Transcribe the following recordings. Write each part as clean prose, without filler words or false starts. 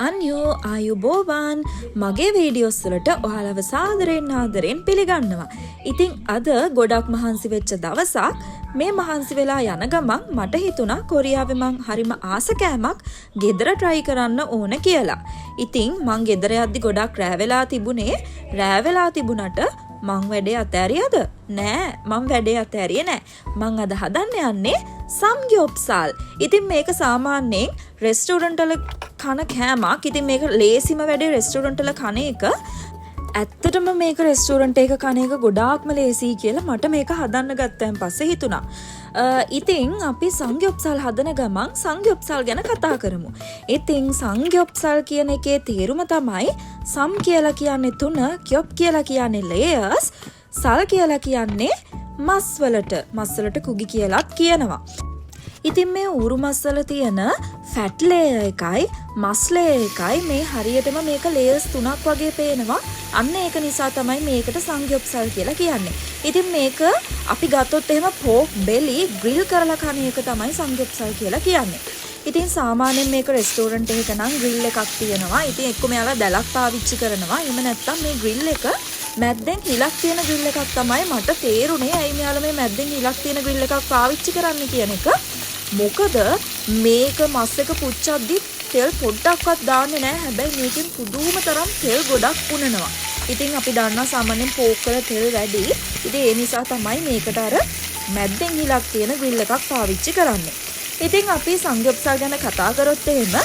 අන්‍යෝ ආයුබෝවන් මගේ වීඩියෝස් වලට ඔයාලව සාදරයෙන් ආදරයෙන් පිළිගන්නවා. ඉතින් අද ගොඩක් මහන්සි වෙච්ච දවසක්. මේ මහන්සි වෙලා යන ගමන් මට හිතුණා කොරියාවේ මං හරිම ආස කෑමක් ගෙදර try කරන්න ඕන කියලා. ඉතින් මං ගෙදර යද්දි ගොඩක් රෑ වෙලා තිබුණට මං වැඩේ අතෑරියද? නෑ, මං වැඩේ අතෑරියේ නෑ. මං අද හදන්න යන්නේ සම්ග්යොප්සල්. ඉතින් මේක සාමාන්‍යයෙන් රෙස්ටෝරන්ට් වල කන කෑමක්. ඉතින් මේක ලේසිම වැඩේ රෙස්ටෝරන්ට් වල කන එක. ඇත්තටම මේක රෙස්ටෝරන්ට් එක කන එක ගොඩාක්ම ලේසි කියලා මට මේක හදන්න ගත්තන් පස්සේ හිතුණා. ඉතින් අපි සංග්යොප්සල් හදන ගමන් සංග්යොප්සල් ගැන කතා කරමු. ඉතින් සංග්යොප්සල් කියන එකේ තේරුම තමයි සම් කියලා කියන්නේ තුන, ග්යොප් කියලා කියන්නේ layers, සල් කියලා කියන්නේ මස් වලට කුගි කියලාත් කියනවා. ඉතින් මේ ඌරු මස් වල තියෙන ෆැට් ලේයර් එකයි මස් ලේයර් එකයි මේ හරියටම මේක ලේයර්ස් තුනක් වගේ පේනවා. අන්න ඒක නිසා තමයි මේකට සංග්යොප්සල් කියලා කියන්නේ. ඉතින් මේක අපි ගත්තොත් එහෙම පෝක් බෙලි ග්‍රිල් කරලා කන එක තමයි සංග්යොප්සල් කියලා කියන්නේ. ඉතින් සාමාන්‍යයෙන් මේක රෙස්ටෝරන්ට් එකක නම් ග්‍රිල් එකක් තියෙනවා. ඉතින් එක්කම යාලා දැලක් පාවිච්චි කරනවා. එහෙම නැත්නම් මේ ග්‍රිල් එක මැද්දෙන් හිලක් තියෙන ග්‍රිල් එකක් තමයි මට තේරුනේ. ඇයි මෙයාලා මේ මැද්දෙන් හිලක් තියෙන ග්‍රිල් එකක් පාවිච්චි කරන්න කියන එක. මොකද මේක මස් එක පුච්චද්දි තෙල් පොඩ්ඩක්වත් දාන්නේ නැහැ. හැබැයි මේකෙන් පුදුම තරම් තෙල් ගොඩක් උනනවා. ඉතින් අපි දන්නා සාමාන්‍යයෙන් පෝක් වල තෙල් වැඩි. ඉතින් ඒ නිසා තමයි මේකට අර මැද්දෙන් හිලක් තියෙන ග්‍රිල් එකක් පාවිච්චි කරන්නේ. ඉතින් අපි සංග්යොප්සල් ගැන කතා කරොත් එහෙම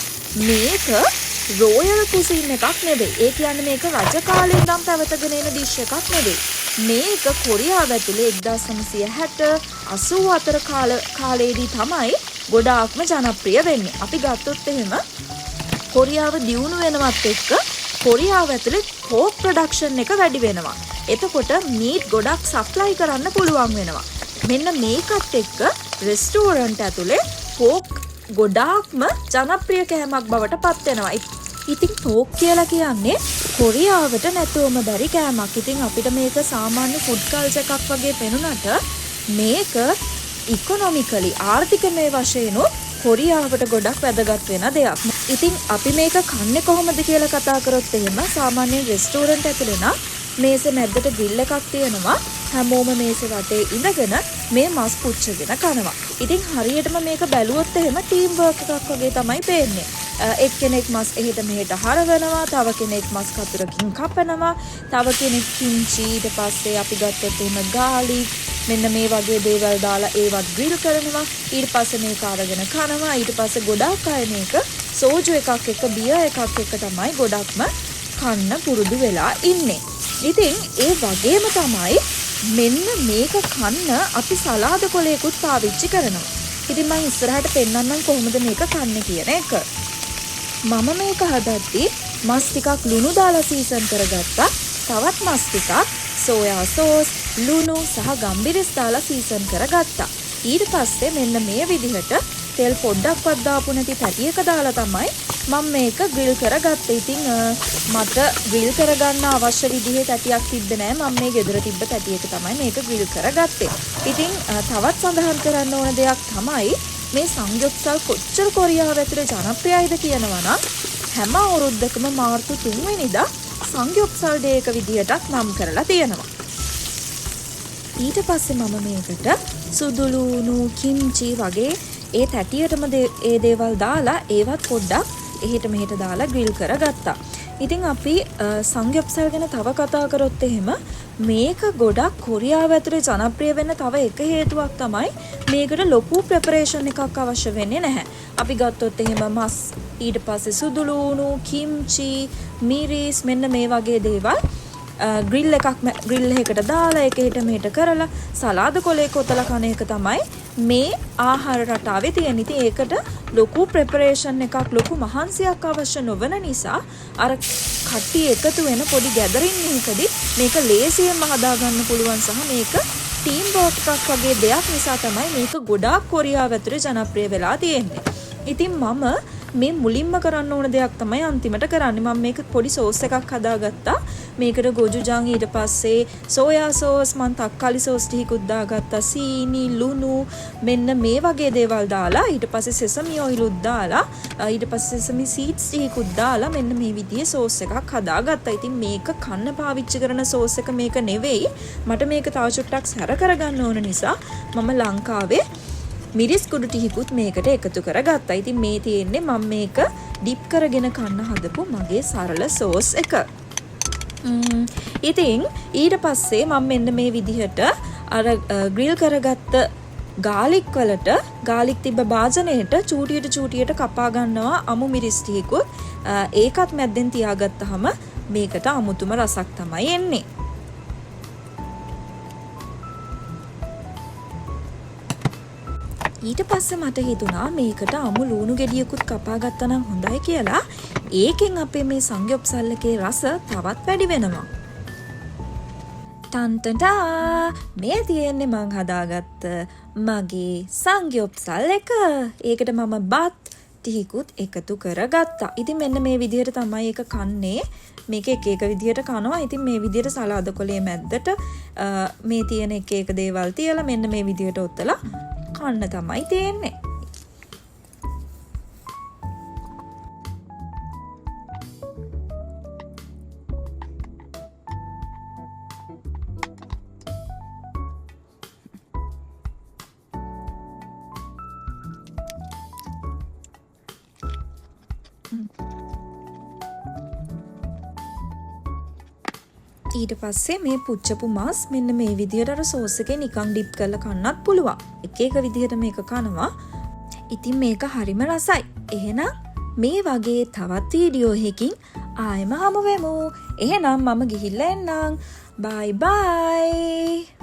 මේක රෝයල් කුසින් එකක් නෙවෙයි. ඒ කියන්නේ මේක රජ කාලේ ඉඳන් පැවතගෙන එන ඩිෂ් එකක් නෙවෙයි. මේක කොරියාව ඇතුලේ 1960 84 කාලේදී තමයි ගොඩාක්ම ජනප්‍රිය වෙන්නේ. අපි ගත්තොත් එහෙම කොරියාව දියුණු වෙනවත් එක්ක කොරියාව ඇතුලේ පෝක් ප්‍රොඩක්ෂන් එක වැඩි වෙනවා. එතකොට මීට් ගොඩක් සප්ලයි කරන්න පුළුවන් වෙනවා. මෙන්න මේකත් එක්ක රෙස්ටෝරන්ට් ඇතුලේ පෝක් ගොඩාක්ම ජනප්‍රිය කෑමක් බවට පත් වෙනවා. ඉතින් පෝක් කියලා කියන්නේ කොරියාවට නැතුවම බැරි කෑමක්. ඉතින් අපිට මේක සාමාන්‍ය ෆුඩ් කල්චර් එකක් වගේ පෙනුනට මේක ඉකොනොමිකලි ආර්ථිකමය වශයෙන් කොරියාවට ගොඩක් වැදගත් වෙන දෙයක්. ඉතින් අපි මේක කන්නේ කොහොමද කියලා කතා කරොත් එහෙම සාමාන්‍යයෙන් රෙස්ටෝරන්ට් ඇතුලේ නම් මේසේ මැද්දට ග්‍රිල් එකක් තියෙනවා. හැමෝම මේසේ වටේ ඉඳගෙන මේ මස් පුච්චගෙන කනවා. ඉතින් හරියටම මේක බැලුවොත් එහෙම ටීම් වර්ක් එකක් වගේ තමයි පේන්නේ. එක්කෙනෙක් මස් එහෙට මෙහෙට හරවනවා, තව කෙනෙක් මස් කතුරකින් කපනවා, තව කෙනෙක් කිංචි, ඊට පස්සේ අපි ගත්තොත් එහෙම ගාලික්, මෙන්න මේ වගේ දේවල් දාලා ඒවත් ග්‍රිල් කරනවා. ඊට පස්සේ මේක අරගෙන කනවා. ඊට පස්සේ ගොඩක් අය මේක සෝජු එකක් එක්ක බියර් එකක් එක්ක තමයි ගොඩක්ම කන්න පුරුදු වෙලා ඉන්නේ. ඉතින් ඒ වගේම තමයි මෙන්න මේක කන්න අපි සලාද කොලයකුත් පාවිච්චි කරනවා. ඉතින් මම ඉස්සරහට පෙන්නන්නම් කොහොමද මේක කන්නේ කියන එක. මම මේක හදද්දි මස් ටිකක් ලුණු දාලා සීසන් කරගත්තා. තවත් මස් ටිකක් සෝයා සෝස්, ලුණු සහ ගම්බිරිස් දාලා සීසන් කරගත්තා. ඊට පස්සේ මෙන්න මේ විදිහට තෙල් පොඩ්ඩක්වත් දාපු නැති පැටියක දාලා තමයි මම මේක ග්‍රිල් කරගත්තේ. ඉතින් මට ග්‍රිල් කරගන්න අවශ්‍ය විදිහේ පැටියක් තිබ්බේ නෑ. මම මේ ගෙදර තිබ්බ පැටියක තමයි මේක ග්‍රිල් කරගත්තේ. ඉතින් තවත් සඳහන් කරන්න ඕන දෙයක් තමයි මේ සංග්යොප්සල් කොච්චර කොරියාව ඇතුලේ ජනප්‍රියයිද කියනවා නම් හැම අවුරුද්දකම මාර්තු 3 වෙනිදා සංග්යොප්සල් ඩේ එක විදිහටත් නම් කරලා තියෙනවා. ඊට පස්සේ මම මේකට සුදුලුණු, කිම්චි වගේ ඒ තැටියටම ඒ දේවල් දාලා ඒවත් පොඩ්ඩක් එහෙට මෙහෙට දාලා ග්‍රිල් කරගත්තා. ඉතින් අපි සංග්යොප්සල් ගැන තව කතා කරොත් එහෙම මේක ගොඩක් කොරියාව ඇතුලේ ජනප්‍රිය වෙන්න තව එක හේතුවක් තමයි මේකට ලොකු ප්‍රෙපරේෂන් එකක් අවශ්‍ය වෙන්නේ නැහැ. අපි ගත්තොත් එහෙම මස්, ඊට පස්සේ සුදුලුණු, කිම්චි, මිරිස් මෙන්න මේ වගේ දේවල් ග්‍රිල් එකකට දාලා ඒක හිට මෙහෙට කරලා සලාද කොලයක ඔතලා කන එක තමයි මේ ආහාර රටාවේ තියෙන. ඉතින් ඒකට ලොකු ප්‍රෙපරේෂන් එකක්, ලොකු මහන්සියක් අවශ්‍ය නොවන නිසා අර කට්ටිය එකතු වෙන පොඩි ගැදරින් එකකදී මේක ලේසියෙන්ම හදාගන්න පුළුවන් සහ මේක ටීම් වර්ක් එකක් වගේ දෙයක් නිසා තමයි මේක ගොඩාක් කොරියාව ඇතුලේ ජනප්‍රිය වෙලා තියෙන්නේ. ඉතින් මම මේ මුලින්ම කරන්න ඕන දෙයක් තමයි අන්තිමට කරන්නේ. මම මේක පොඩි සෝස් එකක් හදාගත්තා. මේකට ගොජුජාන් ඊට පස්සේ සෝයා සෝස් මන් තක්කාලි සෝස් ටිකකුත් දාගත්තා. සීනි ලුණු මෙන්න මේ වගේ දේවල් දාලා ඊට පස්සේ සෙසමි ඔයිලුත් දාලා ඊට පස්සේ සෙසමි සීඩ්ස් ටිකකුත් දාලා මෙන්න මේ විදිහේ සෝස් එකක් හදාගත්තා. ඉතින් මේක කන්න පාවිච්චි කරන සෝස් එක මේක නෙවෙයි. මට මේක තව චුට්ටක් සැර කරගන්න ඕන නිසා මම ලංකාවේ මිරිස් කුඩු ටිකකුත් මේකට එකතු කරගත්තා. ඉතින් මේ තියෙන්නේ මම මේක ඩිප් කරගෙන කන්න හදපු මගේ සරල සෝස් එක. ඉතින් ඊට පස්සේ මම මෙන්න මේ විදිහට අර ග්‍රිල් කරගත්ත ගාලික් වලට ගාලික් තිබ්බ භාජනයට චූටියට කපා ගන්නවා අමු මිරිස් ටිකකුත්. ඒකත් මැද්දෙන් තියාගත්තාම මේකට අමුතුම රසක් තමයි එන්නේ. ඊට පස්සේ මට හිතුණා මේකට අමු ලුණු ගෙඩියකුත් කපා ගත්තා නම් හොඳයි කියලා. ඒකෙන් අපේ මේ සංයොප්සල් එකේ රස තවත් වැඩි වෙනවා. ටන්ටටා මේ තියෙන්නේ මං හදාගත්ත මගේ සංයොප්සල් එක. ඒකට මම බත් ටිකකුත් එකතු කරගත්තා. ඉතින් මෙන්න මේ විදිහට තමයි ඒක කන්නේ. මේක එක විදිහට කනවා. ඉතින් මේ විදිහට සලාද කොලේ මැද්දට මේ තියෙන එක දේවල් තියලා මෙන්න මේ විදිහට ඔත්තලා කන්න තමයි තියෙන්නේ. ඊට පස්සේ මේ පුච්චපු මාස් මෙන්න මේ විදිහට අර සෝස් එකේ නිකන් ඩිප් කරලා කන්නත් පුළුවන්. එක විදිහට මේක කනවා. ඉතින් මේක හරිම රසයි. එහෙනම් මේ වගේ තවත් වීඩියෝ එකකින් ආයෙම හමු වෙමු. එහෙනම් මම ගිහිල්ලා එන්නම්. බයි බයි.